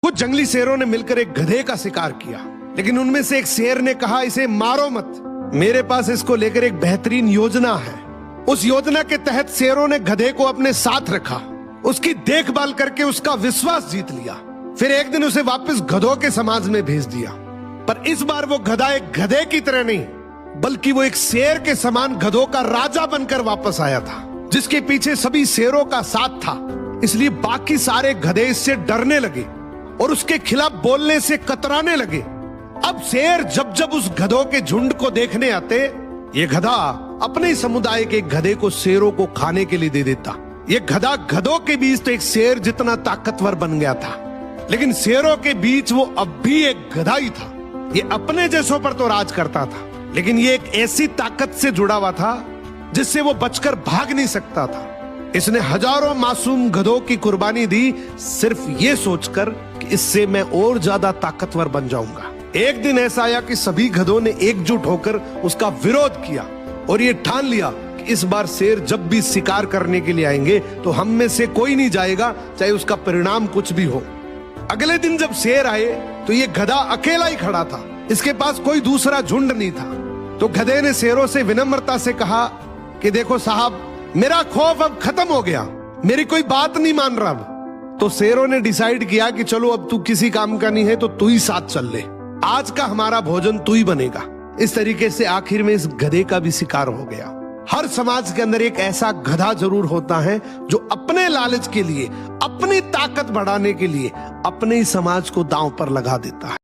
कुछ जंगली शेरों ने मिलकर एक गधे का शिकार किया, लेकिन उनमें से एक शेर ने कहा, इसे मारो मत, मेरे पास इसको लेकर एक बेहतरीन योजना है। उस योजना के तहत शेरों ने गधे को अपने साथ रखा, उसकी देखभाल करके उसका विश्वास जीत लिया। फिर एक दिन उसे वापस गधों के समाज में भेज दिया, पर इस बार वो गधा एक गधे की तरह नहीं, बल्कि वो एक शेर के समान गधों का राजा बनकर वापस आया था, जिसके पीछे सभी शेरों का साथ था। इसलिए बाकी सारे गधे इससे डरने लगे और उसके खिलाफ बोलने से कतराने लगे। अब शेर जब जब उस गधों के झुंड को देखने आते, ये गधा अपने समुदाय के गधे को शेरों को खाने के लिए दे देता। ये गधा गधों के बीच तो एक शेर जितना ताकतवर बन गया था, लेकिन शेरों के बीच वो अब भी एक गधा ही था। ये अपने जैसों पर तो राज करता था, लेकिन ये एक ऐसी ताकत से जुड़ा हुआ था जिससे वो बचकर भाग नहीं सकता था। इसने हजारों मासूम गधों की कुर्बानी दी, सिर्फ ये सोचकर कि इससे मैं और ज्यादा ताकतवर बन जाऊंगा। एक दिन ऐसा आया कि सभी गधों ने एकजुट होकर उसका विरोध किया और ये ठान लिया कि इस बार शेर जब भी शिकार करने के लिए आएंगे तो हम में से कोई नहीं जाएगा, चाहे उसका परिणाम कुछ भी हो। अगले दिन जब शेर आए तो ये गधा अकेला ही खड़ा था, इसके पास कोई दूसरा झुंड नहीं था। तो गधे ने शेरों से विनम्रता से कहा कि देखो साहब, मेरा खौफ अब खत्म हो गया, मेरी कोई बात नहीं मान रहा अब। तो शेरों ने डिसाइड किया कि चलो अब तू किसी काम का नहीं है तो तू ही साथ चल ले, आज का हमारा भोजन तू ही बनेगा। इस तरीके से आखिर में इस गधे का भी शिकार हो गया। हर समाज के अंदर एक ऐसा गधा जरूर होता है जो अपने लालच के लिए, अपनी ताकत बढ़ाने के लिए अपने ही समाज को दांव पर लगा देता है।